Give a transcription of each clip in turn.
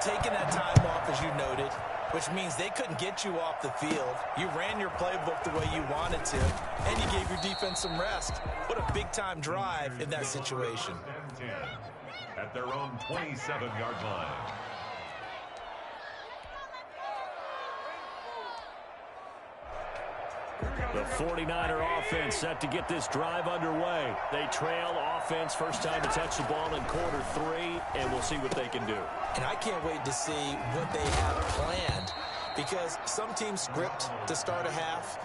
taking that time off, as you noted, which means they couldn't get you off the field. You ran your playbook the way you wanted to, and you gave your defense some rest. What a big-time drive in that situation. At their own 27-yard line. The 49er offense set to get this drive underway. They trail offense, first time to touch the ball in quarter 3, and we'll see what they can do. And I can't wait to see what they have planned, because some teams script to start a half.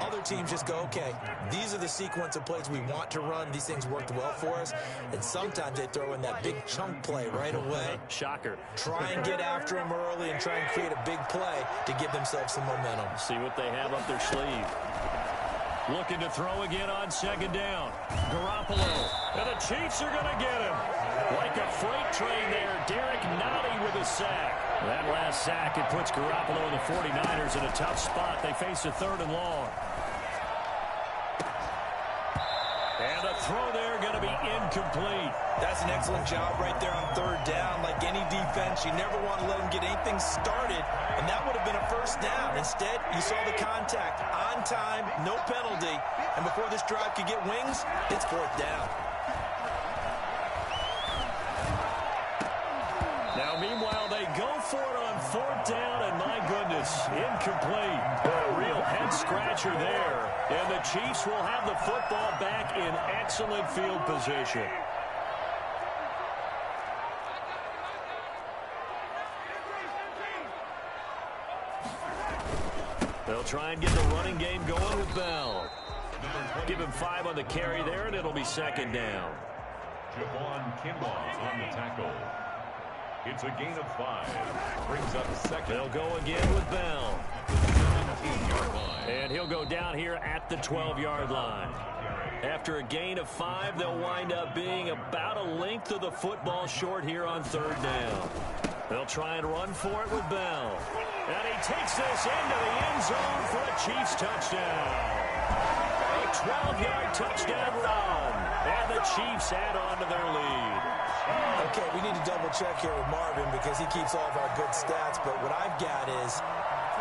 Other teams just go, okay, these are the sequence of plays we want to run. These things worked well for us. And sometimes they throw in that big chunk play right away. Shocker. Try and get after them early and try and create a big play to give themselves some momentum. See what they have up their sleeve. Looking to throw again on second down. Garoppolo. And the Chiefs are going to get him. Like a freight train there. Derek Nottie with a sack. That last sack, it puts Garoppolo and the 49ers in a tough spot. They face a 3rd and long. And a throw there going to be incomplete. That's an excellent job right there on 3rd down. Like any defense, you never want to let them get anything started, and that would have been a 1st down. Instead, you saw the contact on time, no penalty, and before this drive could get wings, it's 4th down. Now, meanwhile, they go for it on 4th down, and my goodness, incomplete. A real head-scratcher there. And the Chiefs will have the football back in excellent field position. They'll try and get the running game going with Bell. Give him 5 on the carry there, and it'll be 2nd down. Javon Kinlaw on the tackle. It's a gain of 5. Brings up 2nd. They'll go again with Bell. 17-yard line. And he'll go down here at the 12-yard line. After a gain of 5, they'll wind up being about a length of the football short here on 3rd down. They'll try and run for it with Bell. And he takes this into the end zone for a Chiefs touchdown. A 12-yard touchdown run. And the Chiefs add on to their lead. Okay, we need to double-check here with Marvin because he keeps all of our good stats, but what I've got is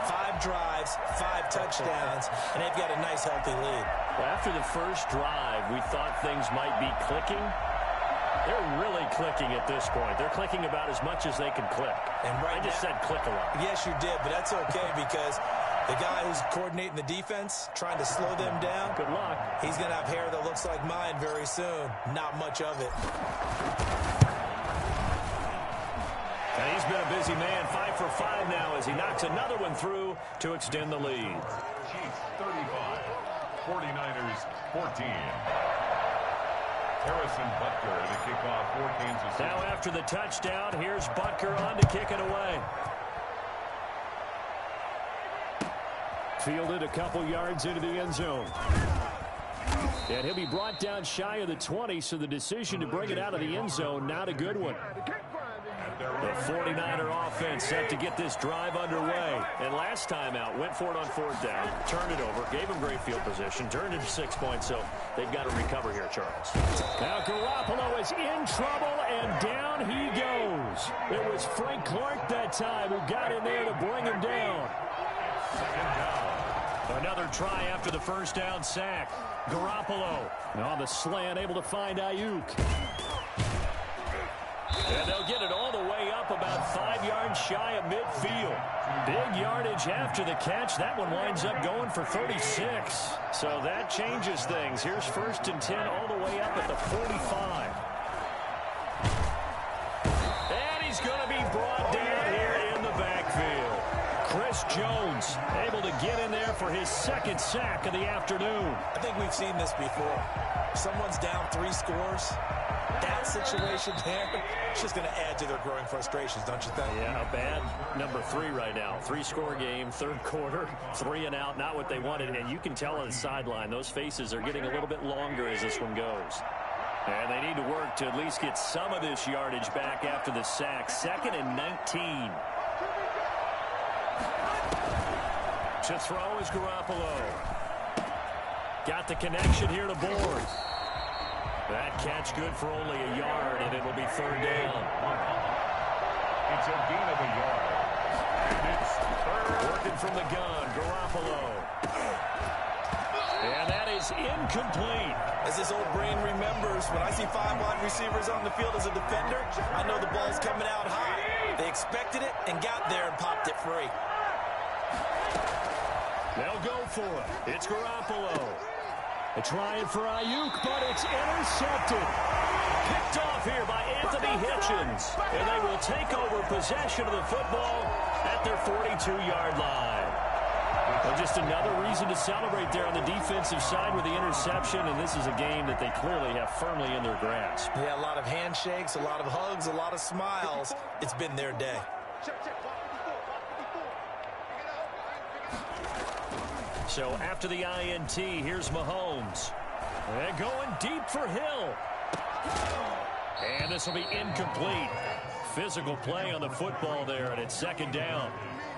5 drives, 5 touchdowns, and they've got a nice, healthy lead. Well, after the first drive, we thought things might be clicking. They're really clicking at this point. They're clicking about as much as they can click. And right I just said click a lot. Yes, you did, but that's okay because the guy who's coordinating the defense, trying to slow them down, good luck. He's going to have hair that looks like mine very soon. Not much of it. And he's been a busy man, 5 for 5 now as he knocks another one through to extend the lead. Chiefs 35, 49ers 14. Harrison Butker to kick off for Kansas City. Now after the touchdown, here's Butker on to kick it away. Fielded a couple yards into the end zone. And he'll be brought down shy of the 20, so the decision to bring it out of the end zone, not a good one. The 49er offense set to get this drive underway. And last time out, went for it on 4th down, turned it over, gave him great field position, turned it to 6 points, so they've got to recover here, Charles. Now Garoppolo is in trouble, and down he goes. It was Frank Clark that time who got in there to bring him down. Another try after the first down sack. Garoppolo on the slant, able to find Ayuk. And they'll get it all the way up about 5 yards shy of midfield. Big yardage after the catch. That one winds up going for 36. So that changes things. Here's 1st and 10 all the way up at the 45. And he's going to be brought down here in the backfield. Chris Jones able to get in there for his 2nd sack of the afternoon. I think we've seen this before. Someone's down 3 scores. That situation there, it's just going to add to their growing frustrations, don't you think? Yeah, a bad number 3 right now. 3-score game, 3rd quarter, 3 and out, not what they wanted. And you can tell on the sideline, those faces are getting a little bit longer as this one goes. And they need to work to at least get some of this yardage back after the sack. 2nd and 19. To throw is Garoppolo. Got the connection here to Board. That catch good for only a yard, and it'll be 3rd down. It's a gain of a yard. And it's third. Working from the gun, Garoppolo. And that is incomplete. As this old brain remembers, when I see 5 wide receivers on the field as a defender, I know the ball's coming out high. They expected it and got there and popped it free. They'll go for it. It's Garoppolo. They're trying for Ayuk, but it's intercepted. Picked off here by Anthony Hitchens. And they will take over possession of the football at their 42-yard line. Well, just another reason to celebrate there on the defensive side with the interception, and this is a game that they clearly have firmly in their grasp. Yeah, a lot of handshakes, a lot of hugs, a lot of smiles. It's been their day. So after the INT, here's Mahomes. They're going deep for Hill. And this will be incomplete. Physical play on the football there, and it's second down.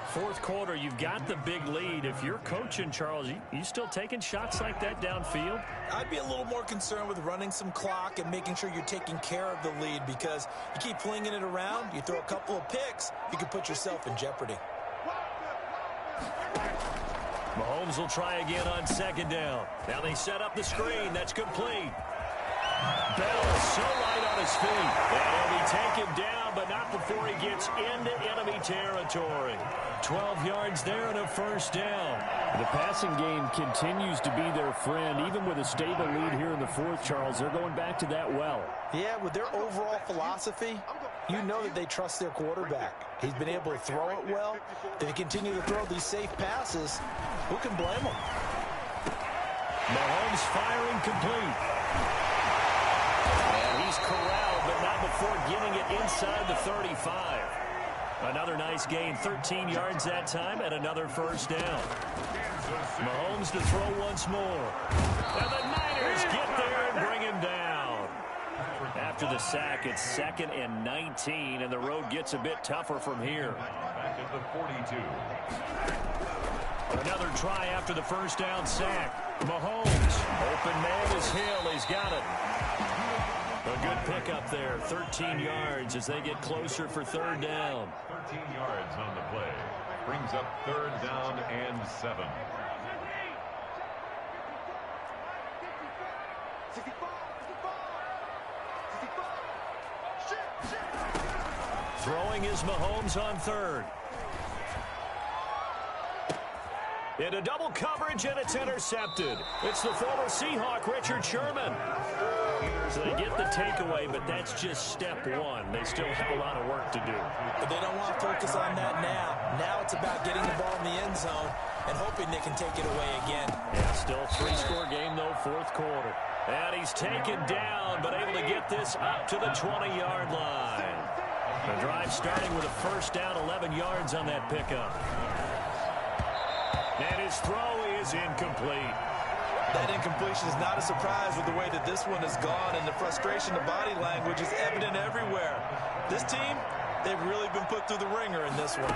Fourth quarter, you've got the big lead. If you're coaching, Charles, you still taking shots like that downfield? I'd be a little more concerned with running some clock and making sure you're taking care of the lead, because you keep flinging it around, you throw a couple of picks, you can put yourself in jeopardy. Mahomes will try again on second down. Now they set up the screen. That's complete. Bell so light on his feet. And he'll be taken down, but not before he gets into enemy territory. 12 yards there and a first down. The passing game continues to be their friend. Even with a stable lead here in the fourth, Charles, they're going back to that well. Yeah, with their overall philosophy, you know that they trust their quarterback. He's been able to throw it well. If they continue to throw these safe passes, who can blame them? Mahomes firing complete. And he's corralled, but not before getting it inside the 35. Another nice gain, 13 yards that time, and another first down. Mahomes to throw once more. And the Niners get there and bring him down. After the sack, it's 2nd and 19, and the road gets a bit tougher from here. Back at the 42. Another try after the first down sack. Mahomes, open man is Hill. He's got it. A good pickup there, 13 yards as they get closer for third down. 13 yards on the play. Brings up third down and 7. Throwing is Mahomes on third. Into double coverage, and it's intercepted. It's the former Seahawk, Richard Sherman. So they get the takeaway, but that's just step one. They still have a lot of work to do. But they don't want to focus on that now. Now it's about getting the ball in the end zone and hoping they can take it away again. Yeah, still a 3-score game, though, fourth quarter. And he's taken down, but able to get this up to the 20-yard line. The drive starting with a first down, 11 yards on that pickup. And his throw is incomplete. That incompletion is not a surprise with the way that this one has gone, and the frustration, the body language is evident everywhere. This team, they've really been put through the ringer in this one.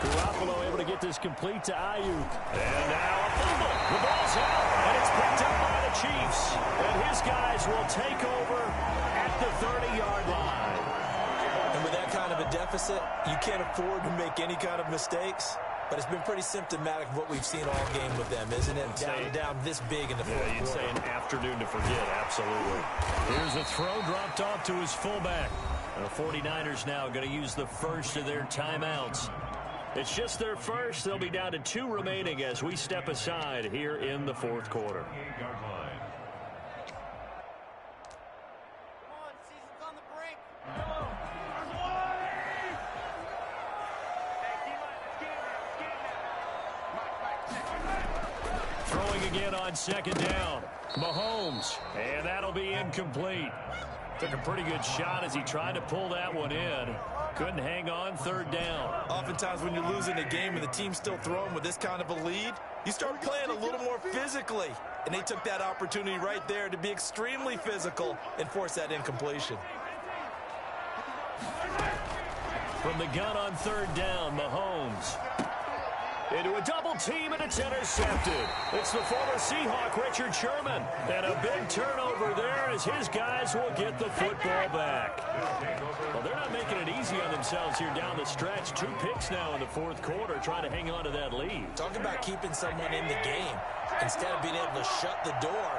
Garoppolo able to get this complete to Ayuk. And now a fumble. The ball's out, and it's picked up by the Chiefs. And his guys will take over at the 30-yard line. And with that kind of a deficit, you can't afford to make any kind of mistakes. But it's been pretty symptomatic of what we've seen all game with them, isn't it? Down this big in the fourth quarter. You'd say an afternoon to forget, absolutely. Here's a throw dropped off to his fullback. The 49ers now going to use the first of their timeouts. It's just their first. They'll be down to 2 remaining as we step aside here in the fourth quarter. Throwing again on second down. Mahomes, and that'll be incomplete. Took a pretty good shot as he tried to pull that one in. Couldn't hang on, third down. Oftentimes when you're losing a game and the team's still throwing with this kind of a lead, you start playing a little more physically. And they took that opportunity right there to be extremely physical and force that incompletion. From the gun on third down, Mahomes. Into a double team, and it's intercepted. It's the former Seahawk, Richard Sherman. And a big turnover there as his guys will get the football back. Well, they're not making it easy on themselves here down the stretch. 2 picks now in the fourth quarter, trying to hang on to that lead. Talk about keeping someone in the game. Instead of being able to shut the door,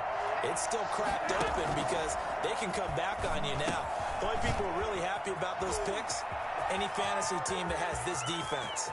it's still cracked open because they can come back on you now. The only people who are really happy about those picks, any fantasy team that has this defense.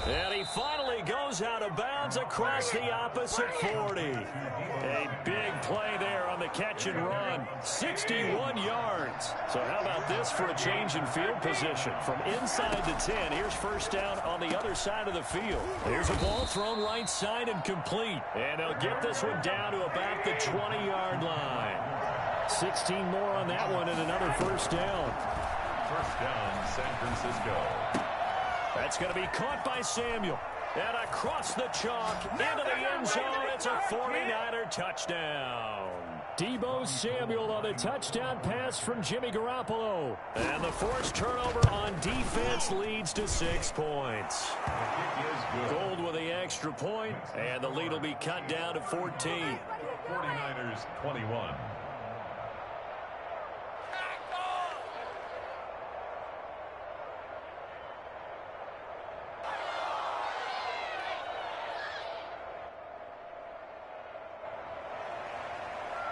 And he finally goes out of bounds across the opposite 40. A big play there on the catch and run. 61 yards. So how about this for a change in field position? From inside the 10, here's first down on the other side of the field. Here's a ball thrown right side and complete. And they'll get this one down to about the 20-yard line. 16 more on that one and another first down. First down, San Francisco. That's going to be caught by Samuel. And across the chalk, into the end zone. It's a 49er touchdown. Deebo Samuel on the touchdown pass from Jimmy Garoppolo. And the forced turnover on defense leads to 6 points. Gold with the extra point, and the lead will be cut down to 14. 49ers 21.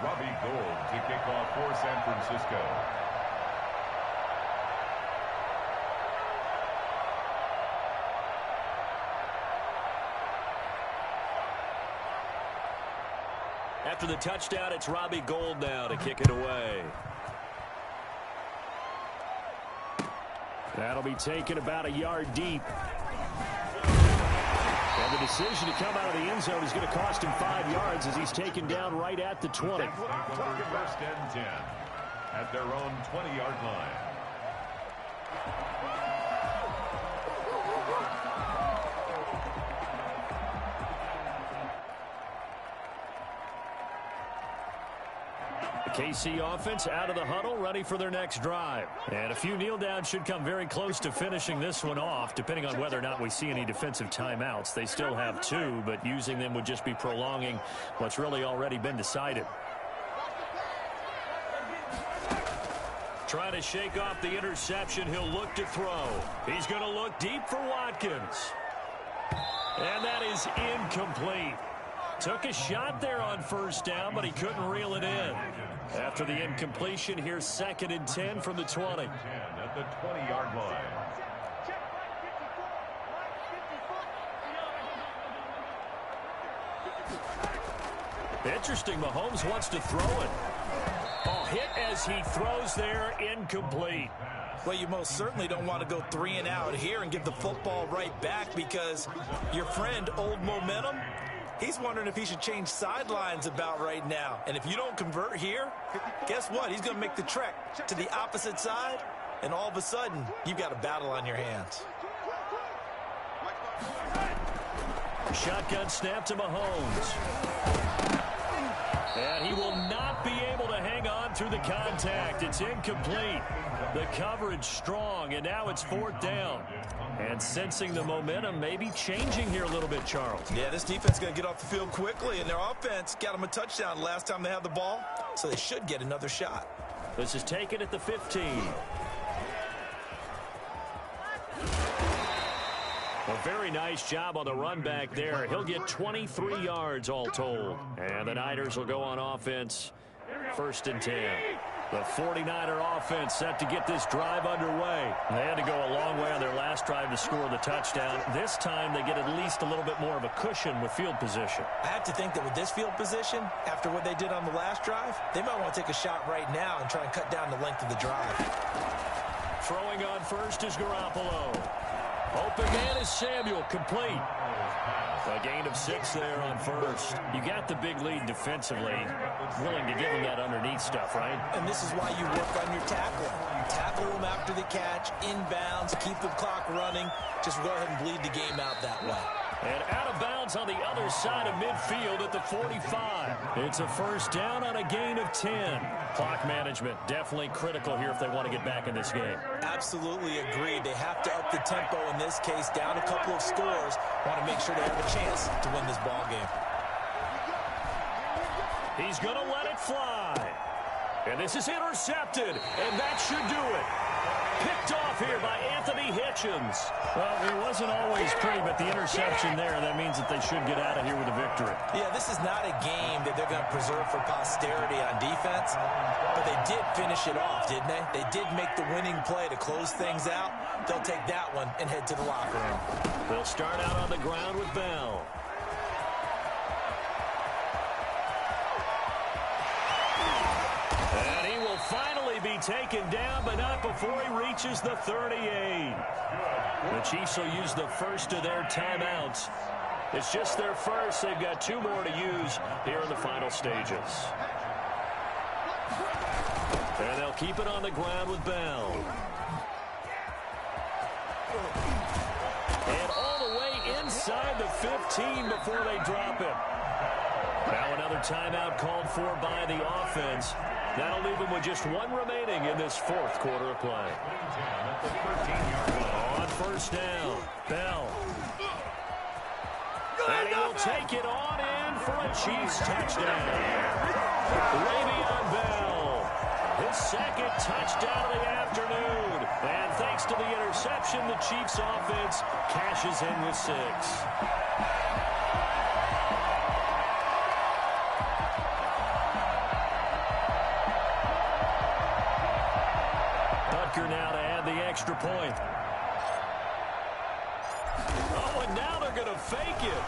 Robbie Gould to kick off for San Francisco. After the touchdown, it's Robbie Gould now to kick it away. That'll be taken about a yard deep. And the decision to come out of the end zone is going to cost him 5 yards as he's taken down right at the 20. First and 10 at their own 20-yard line. KC offense out of the huddle, ready for their next drive. And a few kneel downs should come very close to finishing this one off, depending on whether or not we see any defensive timeouts. They still have 2, but using them would just be prolonging what's really already been decided. Trying to shake off the interception, he'll look to throw. He's going to look deep for Watkins. And that is incomplete. Took a shot there on first down, but he couldn't reel it in. After the incompletion, here's 2nd and 10 from the 20. At the 20-yard line. Interesting, Mahomes wants to throw it. Oh, hit as he throws there, incomplete. Well, you most certainly don't want to go 3 and out here and give the football right back because your friend, Old Momentum, he's wondering if he should change sidelines about right now. And if you don't convert here, guess what? He's going to make the trek to the opposite side, and all of a sudden, you've got a battle on your hands. Shotgun snap to Mahomes. And he will not be able to hang on through the contact. It's incomplete. The coverage strong, and now it's 4th down. And sensing the momentum may be changing here a little bit, Charles. Yeah, this defense is going to get off the field quickly, and their offense got them a touchdown last time they had the ball, so they should get another shot. This is taken at the 15. A very nice job on the run back there. He'll get 23 yards all told. And the Niners will go on offense. 1st and 10. The 49er offense set to get this drive underway. They had to go a long way on their last drive to score the touchdown. This time they get at least a little bit more of a cushion with field position. I have to think that with this field position, after what they did on the last drive, they might want to take a shot right now and try and cut down the length of the drive. Throwing on first is Garoppolo. Open man is Samuel, complete. A gain of 6 there on first. You got the big lead defensively. Willing to give him that underneath stuff, right? And this is why you work on your tackling. You tackle them after the catch, inbounds, keep the clock running. Just go ahead and bleed the game out that way. And out of bounds on the other side of midfield at the 45. It's a first down on a gain of 10. Clock management definitely critical here if they want to get back in this game. Absolutely agreed. They have to up the tempo in this case, down a couple of scores. Want to make sure they have a chance to win this ball game. He's going to let it fly. And this is intercepted, and that should do it. Picked off here by Anthony Hitchens. Well, it wasn't always pretty, but the interception there, that means that they should get out of here with a victory. Yeah, this is not a game that they're going to preserve for posterity on defense, but they did finish it off, didn't they? They did make the winning play to close things out. They'll take that one and head to the locker room. They'll start out on the ground with Bell. And he will finally be taken down, but not before he reaches the 38. The Chiefs will use the first of their timeouts. It's just their first. They've got 2 more to use here in the final stages. And they'll keep it on the ground with Bell. And all the way inside the 15 before they drop it. Now another timeout called for by the offense. That'll leave them with just 1 remaining in this 4th quarter of play. On first down, Bell. And he will take it on in for a Chiefs touchdown. Le'Veon Bell, his 2nd touchdown of the afternoon. And thanks to the interception, the Chiefs offense cashes in with 6. Now to add the extra point. Oh, and now they're going to fake it.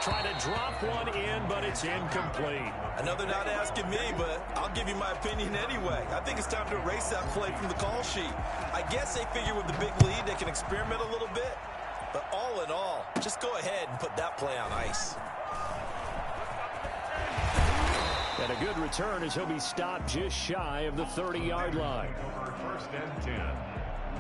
Trying to drop one in, but it's incomplete. I know they're not asking me, but I'll give you my opinion anyway. I think it's time to erase that play from the call sheet. I guess they figure with the big lead they can experiment a little bit. But all in all, just go ahead and put that play on ice. And a good return as he'll be stopped just shy of the 30-yard line. First and 10.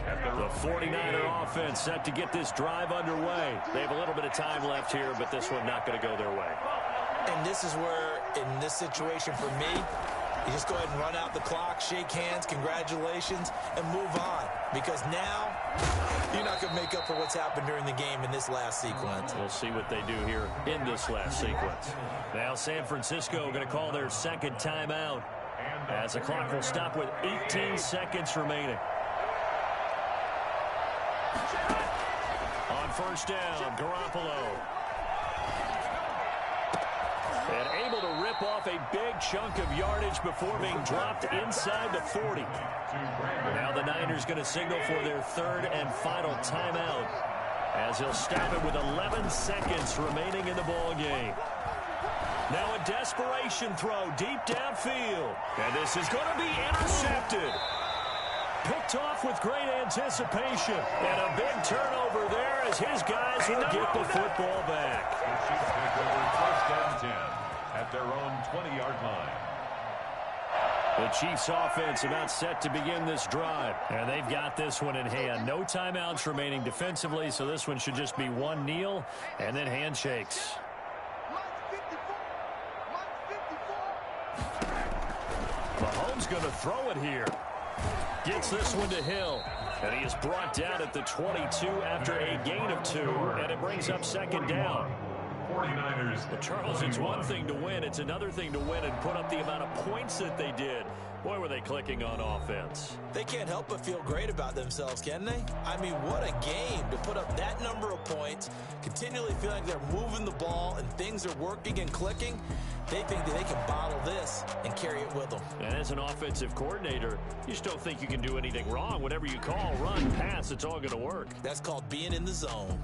The 49er offense set to get this drive underway. They have a little bit of time left here, but this one not going to go their way. And this is where, in this situation for me, you just go ahead and run out the clock, shake hands, congratulations, and move on. Because now, you're not going to make up for what's happened during the game in this last sequence. We'll see what they do here in this last sequence. Now San Francisco going to call their 2nd timeout as the clock will stop with 18 seconds remaining. On first down, Garoppolo. And able to rip off a big chunk of yardage before being dropped inside the 40. Now the Niners going to signal for their 3rd and final timeout as he'll stop it with 11 seconds remaining in the ball game. Now a desperation throw deep downfield. And this is going to be intercepted. Picked off with great anticipation. And a big turnover there as his guys will get the football back. First and 10 at their own 20-yard line. The Chiefs offense about set to begin this drive. And they've got this one in hand. No timeouts remaining defensively, so this one should just be one kneel and then handshakes. Mahomes going to throw it here. Gets this one to Hill. And he is brought down at the 22 after a gain of 2. And it brings up 2nd down. 49ers. Well, Charles, it's one thing to win. It's another thing to win and put up the amount of points that they did. Boy, were they clicking on offense. They can't help but feel great about themselves, can they? I mean, what a game to put up that number of points, continually feel like they're moving the ball and things are working and clicking. They think that they can bottle this and carry it with them. And as an offensive coordinator, you just don't think you can do anything wrong. Whatever you call, run, pass, it's all going to work. That's called being in the zone.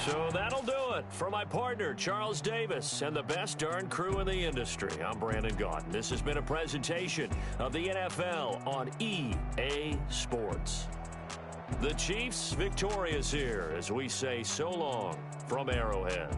So that'll do it for my partner, Charles Davis, and the best darn crew in the industry. I'm Brandon Gaudin. This has been a presentation of the NFL on EA Sports. The Chiefs victorious here as we say so long from Arrowhead.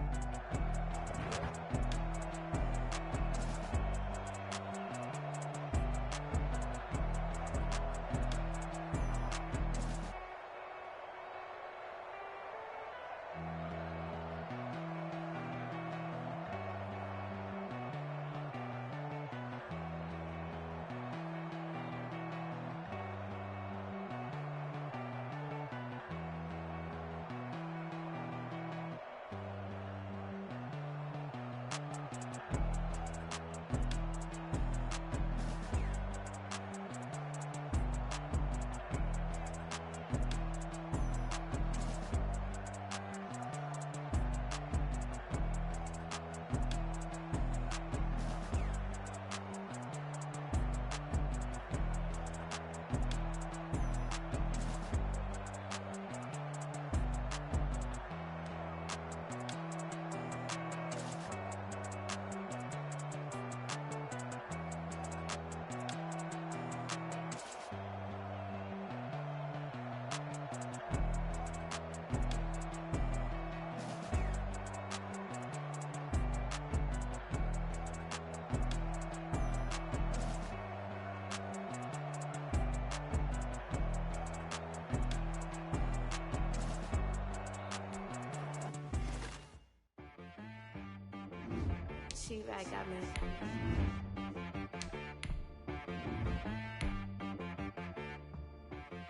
She-Rag got me.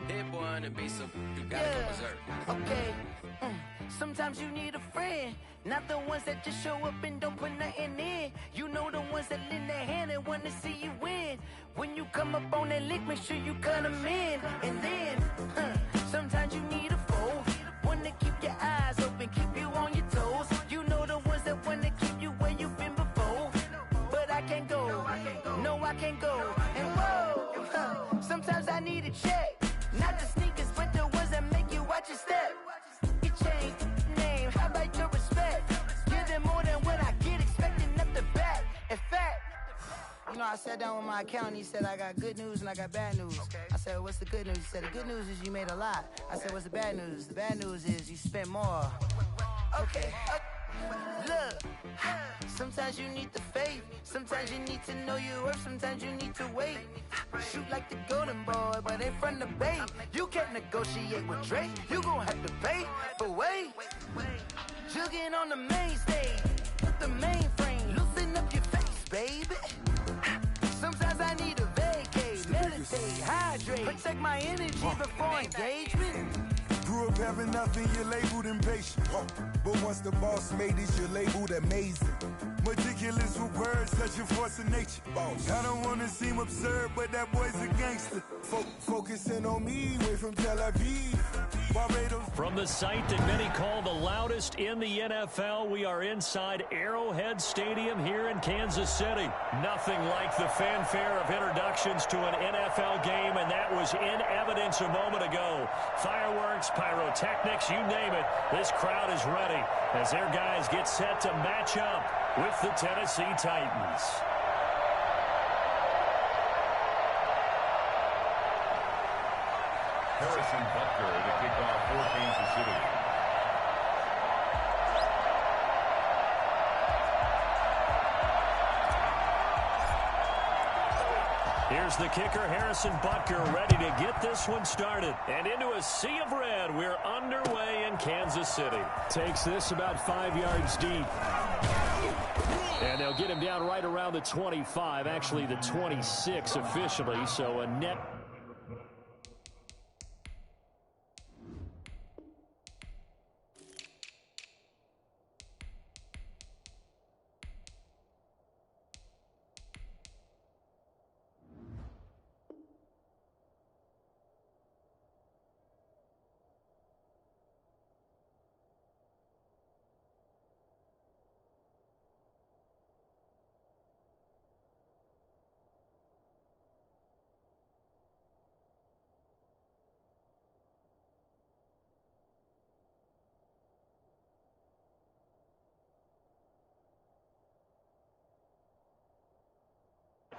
Hit boy on the beat, so you gotta go berserk. Okay. Sometimes you need a friend, not the ones that just show up and don't put nothing in. You know the ones that lend their hand and want to see you win. When you come up on that lick, make sure you cut them in. And then, sometimes you need a foe, one to keep your eyes open, keep you on your toes. You know the ones that want to keep you where you've been before. But I can't go, no I can't go. And whoa, sometimes I need a check, not the sneakers but the ones that make you watch your step. You change name, how about your respect? Give them more than what I get, expecting up the back. In fact, you know, I sat down with my accountant. He said, I got good news and I got bad news. I said, what's the good news? He said, the good news is you made a lot. I said, what's the bad news? The bad news is you spent more. Okay, look, sometimes you need the faith. Sometimes you need to know your worth. Sometimes you need to wait. Shoot like the golden boy, but in front of bait. You can't negotiate with Drake. You gon' have to pay. But wait, jugging on the main stage, the mainframe, loosen up your face, baby. Sometimes I need a vacate, meditate, hydrate, protect my energy before engagement. Grew up having nothing, you're labeled impatient. But once the boss made it, you're labeled amazing. Meticulous with words, such a force of nature. I don't wanna seem absurd, but that boy's a gangster. Focusing on me, way from Tel Aviv. Barbados. From the site that many call the loudest in the NFL, we are inside Arrowhead Stadium here in Kansas City. Nothing like the fanfare of introductions to an NFL game, and that was in evidence a moment ago. Fireworks, pyrotechnics, you name it. This crowd is ready as their guys get set to match up with the Tennessee Titans. Harrison Butker to kick off for Kansas City. Here's the kicker, Harrison Butker, ready to get this one started. And into a sea of red, we're underway in Kansas City. Takes this about 5 yards deep. And they'll get him down right around the 25, actually the 26 officially, so a net.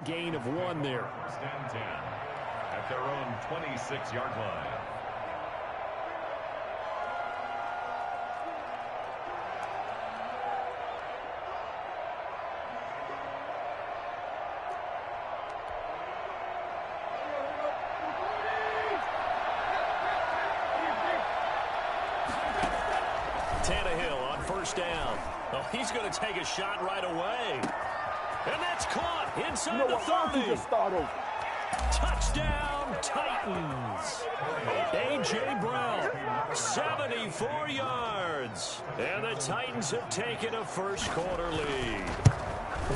Gain of 1 there. Stand 10 at their own 26-yard line. first down. Oh, he's going to take a shot right away. And that's caught inside the 30. Touchdown, Titans. A.J. Brown, 74 yards. And the Titans have taken a first-quarter lead.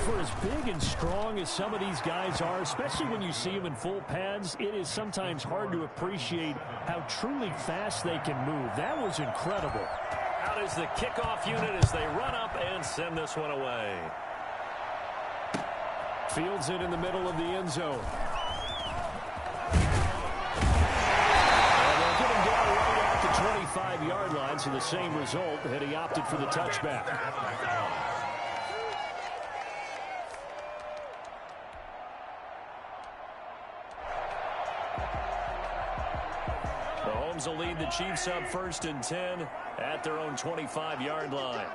For as big and strong as some of these guys are, especially when you see them in full pads, it is sometimes hard to appreciate how truly fast they can move. That was incredible. Out is the kickoff unit as they run up and send this one away. Fields it in the middle of the end zone. And they'll get him down right at the 25-yard line, so the same result, and he opted for the touchback. Mahomes will lead the Chiefs up 1st and 10 at their own 25-yard line.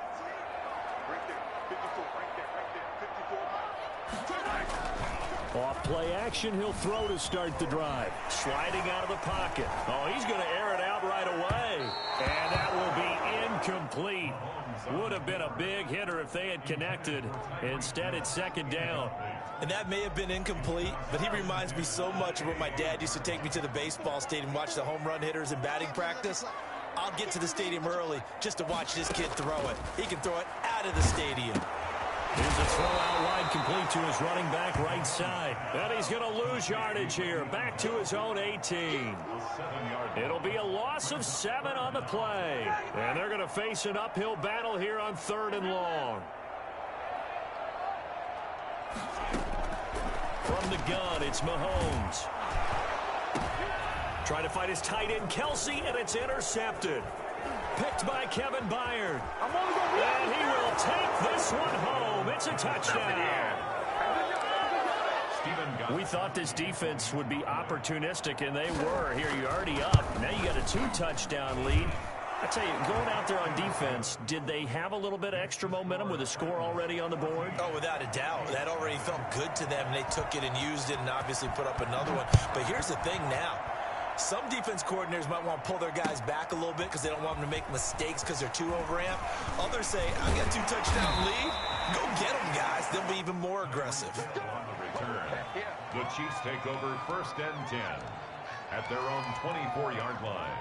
Off play action, he'll throw to start the drive. Sliding out of the pocket. Oh, he's going to air it out right away. And that will be incomplete. Would have been a big hitter if they had connected. Instead, it's 2nd down. And that may have been incomplete, but he reminds me so much of when my dad used to take me to the baseball stadium and watch the home run hitters in batting practice. I'll get to the stadium early just to watch this kid throw it. He can throw it out of the stadium. Here's a throw out wide complete to his running back right side. And he's going to lose yardage here. Back to his own 18. It'll be a loss of 7 on the play. And they're going to face an uphill battle here on 3rd and long. From the gun, it's Mahomes. Trying to fight his tight end, Kelsey, and it's intercepted. Picked by Kevin Byard. And he will take this one home. It's a touchdown. We thought this defense would be opportunistic, and they were. Here, you're already up. Now you got a 2-touchdown lead. I tell you, going out there on defense, did they have a little bit of extra momentum with a score already on the board? Oh, without a doubt. That already felt good to them. They took it and used it and obviously put up another one. But here's the thing now. Some defense coordinators might want to pull their guys back a little bit because they don't want them to make mistakes because they're too overamped. Others say, I got a 2-touchdown lead. Go get them, guys. They'll be even more aggressive. On the return, the Chiefs take over 1st and 10 at their own 24-yard line.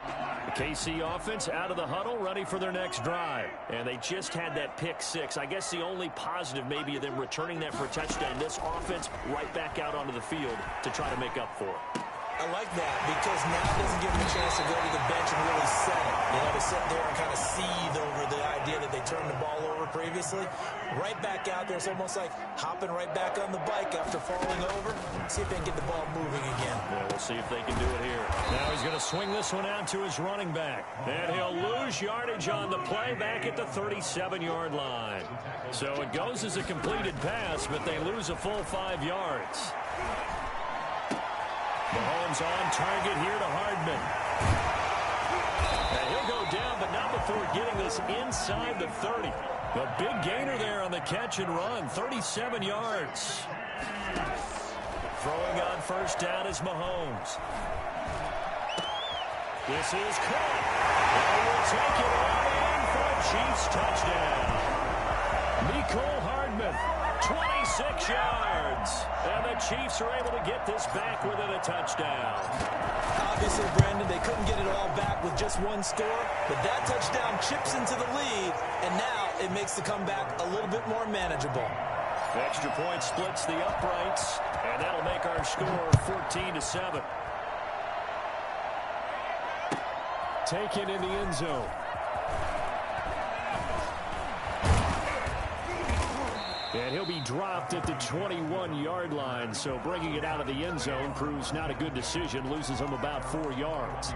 The KC offense out of the huddle, ready for their next drive. And they just had that pick 6. I guess the only positive maybe of them returning that for a touchdown. This offense right back out onto the field to try to make up for it. I like that because now it doesn't give them a chance to go to the bench and really set it. You know, to sit there and kind of seethe over the idea that they turned the ball over previously. Right back out there. It's almost like hopping right back on the bike after falling over. See if they can get the ball moving again. Yeah, we'll see if they can do it here. Now he's going to swing this one out to his running back. And he'll lose yardage on the play back at the 37-yard line. So it goes as a completed pass, but they lose a full 5 yards. Mahomes on target here to Hardman. And he'll go down, but not before getting this inside the 30. A big gainer there on the catch and run, 37 yards. Throwing on 1st down is Mahomes. This is caught. And will take it all in for a Chiefs touchdown. Mecole Hardman, 26 yards. And the Chiefs are able to get this back within a touchdown. Obviously, Brandon, they couldn't get it all back with just one score, but that touchdown chips into the lead, and now it makes the comeback a little bit more manageable. Extra point splits the uprights, and that'll make our score 14-7. Taken in the end zone. And he'll be dropped at the 21-yard line, so bringing it out of the end zone proves not a good decision, loses him about 4 yards.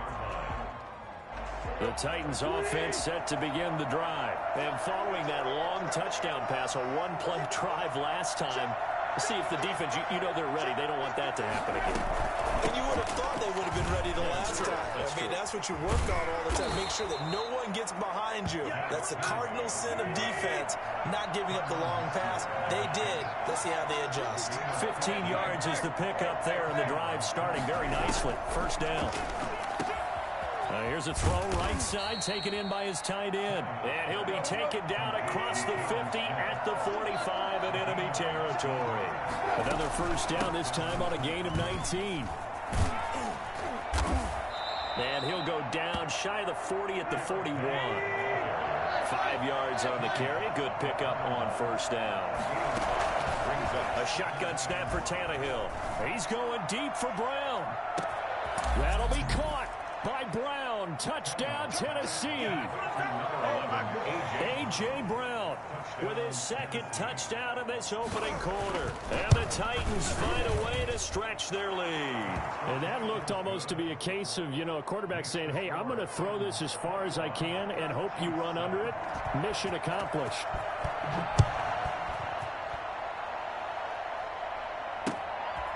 The Titans offense set to begin the drive. And following that long touchdown pass, a one-play drive last time, see if the defense, you know they're ready. They don't want that to happen again. And you would have thought they would have been ready the last time. That's what you work on all the time. Make sure that no one gets behind you. That's the cardinal sin of defense, not giving up the long pass. They did. Let's see how they adjust. 15 yards is the pickup there, and the drive starting very nicely. 1st down. Here's a throw right side, taken in by his tight end. And he'll be taken down across the 50 at the 45 in enemy territory. Another first down, this time on a gain of 19. And he'll go down shy of the 40 at the 41. 5 yards on the carry. Good pickup on first down. A shotgun snap for Tannehill. He's going deep for Brown. That'll be caught by Brown. Touchdown, Tennessee. A.J. Brown with his second touchdown in this opening quarter. And the Titans find a way to stretch their lead. And that looked almost to be a case of, a quarterback saying, hey, I'm going to throw this as far as I can and hope you run under it. Mission accomplished.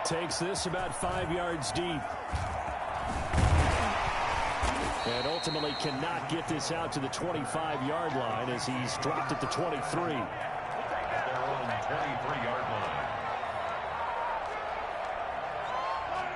Takes this about 5 yards deep. And ultimately cannot get this out to the 25-yard line as he's dropped at the 23. They're on 23-yard line.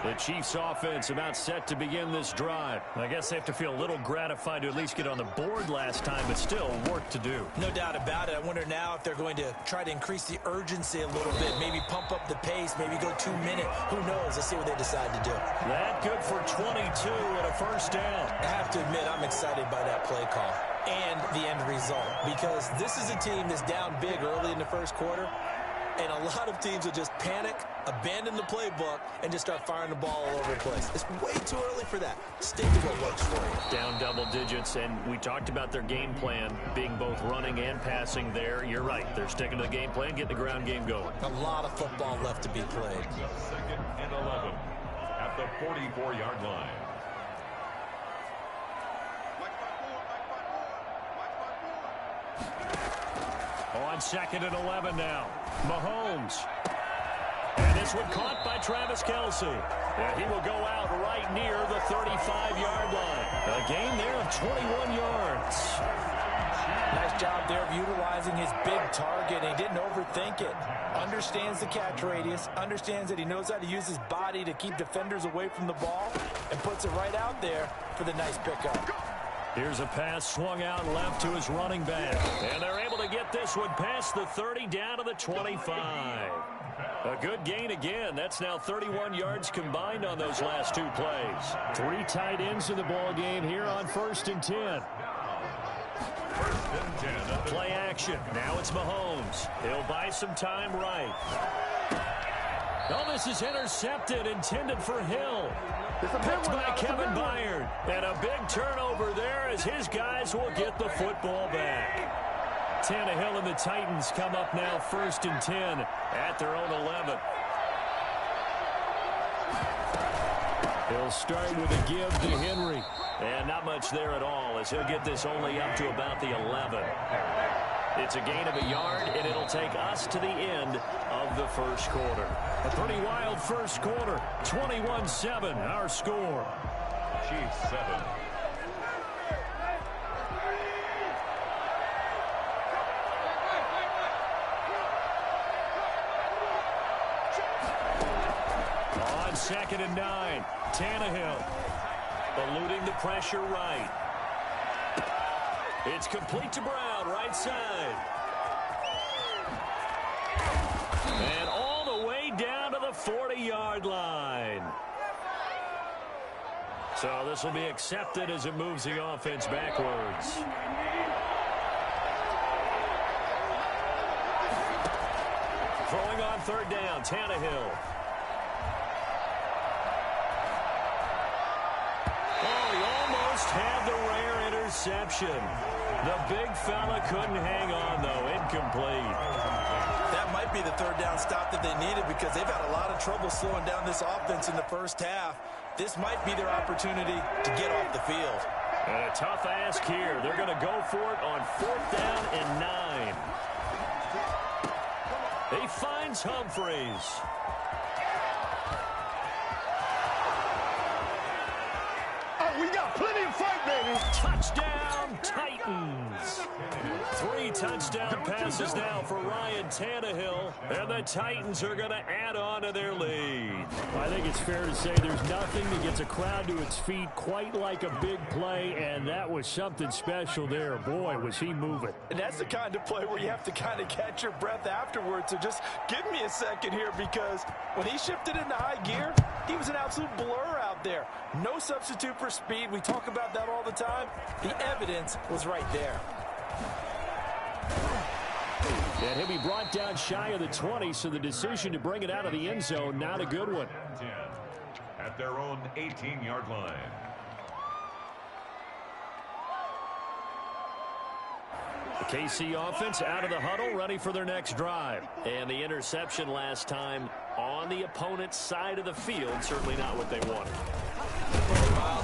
The Chiefs offense about set to begin this drive. I guess they have to feel a little gratified to at least get on the board last time, but still work to do. No doubt about it. I wonder now if they're going to try to increase the urgency a little bit, maybe pump up the pace, maybe go 2 minute. Who knows? Let's see what they decide to do. That good for 22 and a first down. I have to admit, I'm excited by that play call and the end result, because this is a team that's down big early in the first quarter. And a lot of teams will just panic, abandon the playbook, and just start firing the ball all over the place. It's way too early for that. Stick to what works for you. Down double digits, and we talked about their game plan being both running and passing there. You're right. They're sticking to the game plan, getting the ground game going. A lot of football left to be played. 2nd and 11 at the 44-yard line. On 2nd and 11 now. Mahomes. And this one caught by Travis Kelce. And he will go out right near the 35-yard line. A gain there of 21 yards. Nice job there of utilizing his big target. He didn't overthink it. Understands the catch radius. Understands that he knows how to use his body to keep defenders away from the ball. And puts it right out there for the nice pickup. Here's a pass swung out left to his running back. And they're able to get this one past the 30 down to the 25. A good gain again. That's now 31 yards combined on those last 2 plays. 3 tight ends in the ball game here on 1st and 10. 1st and 10. Play action. Now it's Mahomes. He'll buy some time right. Oh, this is intercepted, intended for Hill. Picked by Kevin Byard. And a big turnover there as his guys will get the football back. Tannehill and the Titans come up now 1st and 10 at their own 11. He'll start with a give to Henry. And not much there at all as he'll get this only up to about the 11. It's a gain of a yard, and it'll take us to the end of the first quarter. A pretty wild first quarter. 21-7, our score. Chiefs 7. On 2nd and 9, Tannehill eluding the pressure right. It's complete to Brown, right side. And all the way down to the 40-yard line. So this will be accepted as it moves the offense backwards. Throwing on 3rd down, Tannehill. Oh, he almost had the rare interception. The big fella couldn't hang on, though. Incomplete. That might be the 3rd down stop that they needed, because they've had a lot of trouble slowing down this offense in the first half. This might be their opportunity to get off the field. And a tough ask here. They're going to go for it on 4th down and 9. He finds Humphreys. We got plenty of fight, baby. Touchdown, Titans. 3 touchdown passes now for Ryan Tannehill, and the Titans are going to add on to their lead. I think it's fair to say there's nothing that gets a crowd to its feet quite like a big play, and that was something special there. Boy, was he moving. And that's the kind of play where you have to kind of catch your breath afterwards. So just give me a second here, because when he shifted into high gear, he was an absolute blur out there. No substitute for speed. We talk about that all the time. The evidence was right there. And he'll be brought down shy of the 20, so the decision to bring it out of the end zone, not a good one. 10 at their own 18-yard line. The KC offense out of the huddle, ready for their next drive. And the interception last time on the opponent's side of the field, certainly not what they wanted.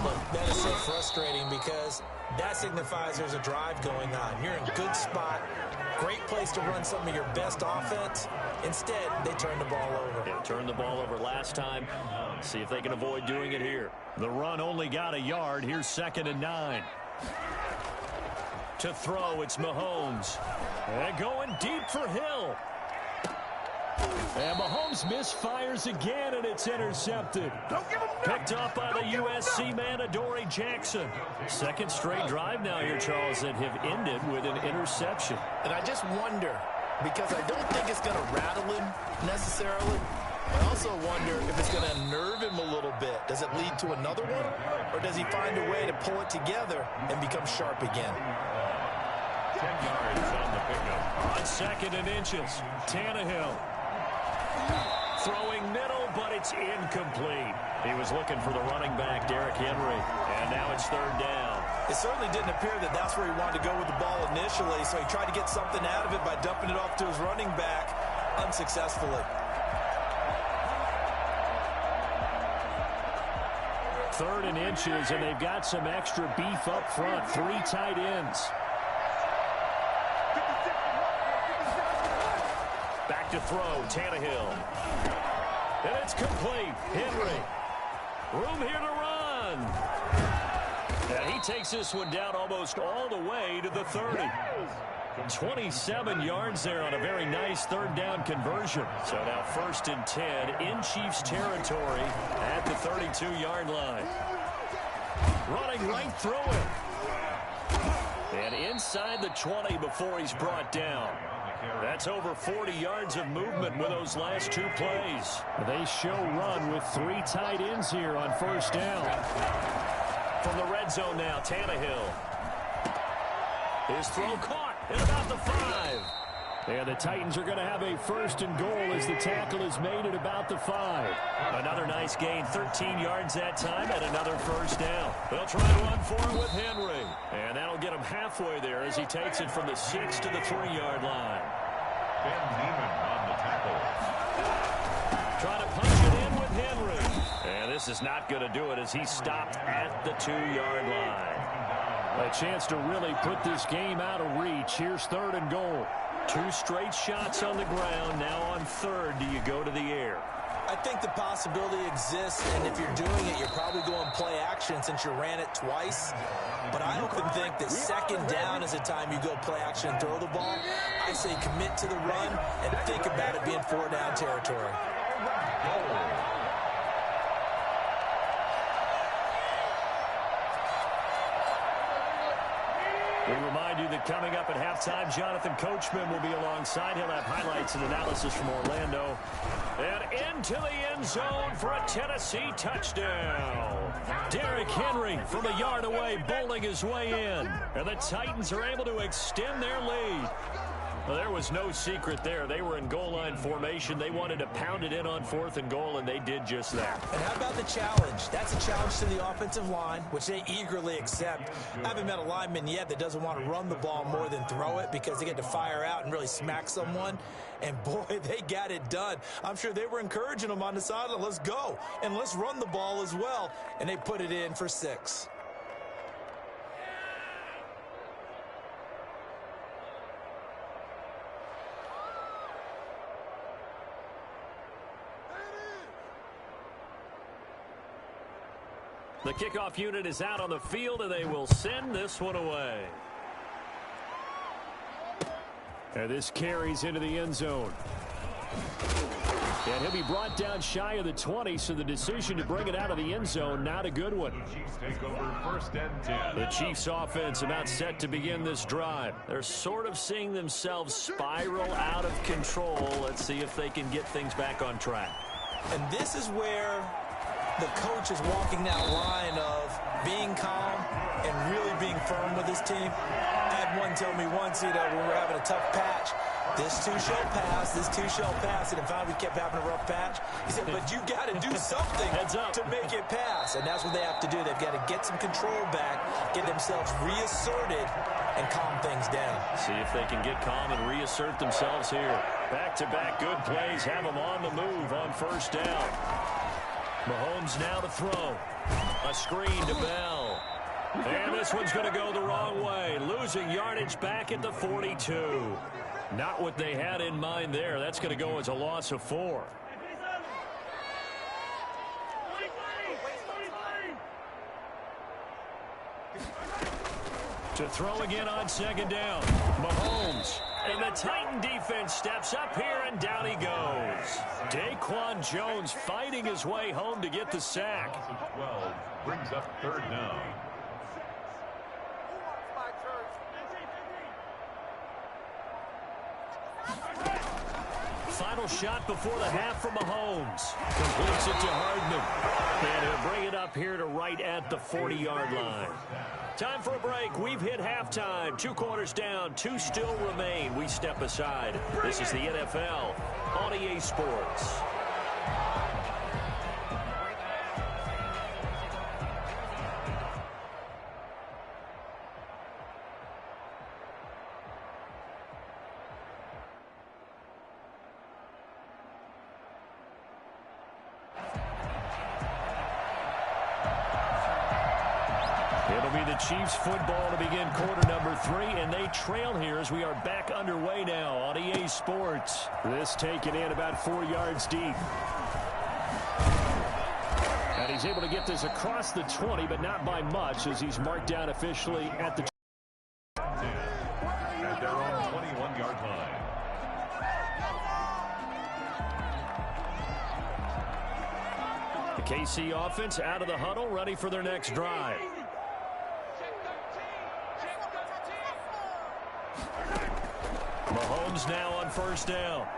Look, that is so frustrating, because that signifies there's a drive going on. You're in a good spot, great place to run some of your best offense. Instead, they turn the ball over. Yeah, turned the ball over last time. See if they can avoid doing it here. The run only got a yard. Here's 2nd and 9. To throw, it's Mahomes. And going deep for Hill. And Mahomes misfires again, and it's intercepted. Picked up by the USC man, Adoree Jackson. 2nd straight drive now here, Charles, that have ended with an interception. And I just wonder, because I don't think it's going to rattle him necessarily. I also wonder if it's going to unnerve him a little bit. Does it lead to another one? Or does he find a way to pull it together and become sharp again? 10 yards on the pickup. On 2nd and inches, Tannehill. Throwing middle, but it's incomplete. He was looking for the running back, Derrick Henry. And now it's 3rd down. It certainly didn't appear that that's where he wanted to go with the ball initially, so he tried to get something out of it by dumping it off to his running back unsuccessfully. 3rd and inches, and they've got some extra beef up front. 3 tight ends. Back to throw, Tannehill. And it's complete. Henry. Room here to run. And he takes this one down almost all the way to the 30. 27 yards there on a very nice 3rd down conversion. So now 1st and 10 in Chiefs territory at the 32-yard line. Running right through it. And inside the 20 before he's brought down. That's over 40 yards of movement with those last 2 plays. They show run with 3 tight ends here on 1st down. From the red zone now, Tannehill. His throw caught at about the 5. And the Titans are going to have a 1st and goal as the tackle is made at about the 5. Another nice gain, 13 yards that time, and another 1st down. They'll try to run for it with Henry. And that'll get him halfway there as he takes it from the 6 to the 3-yard line. Ben Niemann on the tackle. Trying to punch it in with Henry. And this is not going to do it as he stopped at the 2-yard line. A chance to really put this game out of reach. Here's 3rd and goal. 2 straight shots on the ground. Now on 3rd, do you go to the air? I think the possibility exists, and if you're doing it, you're probably going play action since you ran it twice. But I often think that 2nd down is the time you go play action and throw the ball. I say commit to the run and think about it being 4-down territory. We remind you that coming up at halftime, Jonathan Coachman will be alongside. He'll have highlights and analysis from Orlando. And into the end zone for a Tennessee touchdown. Derrick Henry from a yard away, bowling his way in. And the Titans are able to extend their lead. Well, there was no secret there. They were in goal line formation. They wanted to pound it in on 4th and goal, and they did just that. And how about the challenge? That's a challenge to the offensive line, which they eagerly accept. I haven't met a lineman yet that doesn't want to run the ball more than throw it because they get to fire out and really smack someone. And, boy, they got it done. I'm sure they were encouraging them on the sideline. Let's go, and let's run the ball as well. And they put it in for 6. The kickoff unit is out on the field, and they will send this one away. And this carries into the end zone. And he'll be brought down shy of the 20, so the decision to bring it out of the end zone, not a good one. Chiefs take over 1st and 10. The Chiefs offense about set to begin this drive. They're sort of seeing themselves spiral out of control. Let's see if they can get things back on track. And this is where the coach is walking that line of being calm and really being firm with his team. I had one tell me once, when we were having a tough patch, this too shall pass, this too shall pass, and finally we kept having a rough patch. He said, but you got to do something to make it pass, and that's what they have to do. They've got to get some control back, get themselves reasserted, and calm things down. See if they can get calm and reassert themselves here. Back-to-back good plays have them on the move on 1st down. Mahomes now to throw. A screen to Bell. And this one's going to go the wrong way. Losing yardage back at the 42. Not what they had in mind there. That's going to go as a loss of 4. To throw again on 2nd down. Mahomes. And the Titan defense steps up here, and down he goes. Daquan Jones fighting his way home to get the sack. 12 brings up 3rd down. Final shot before the half from Mahomes. Completes it to Hardman. And he'll bring it up here to right at the 40-yard line. Time for a break. We've hit halftime. 2 quarters down. 2 still remain. We step aside. This is the NFL on EA Sports. It'll be the Chiefs football to begin quarter number 3, and they trail here as we are back underway now on EA Sports. This taken in about 4 yards deep. And he's able to get this across the 20, but not by much, as he's marked down officially at the 10 at their own 21-yard line. The KC offense out of the huddle, ready for their next drive. Mahomes now on 1st down.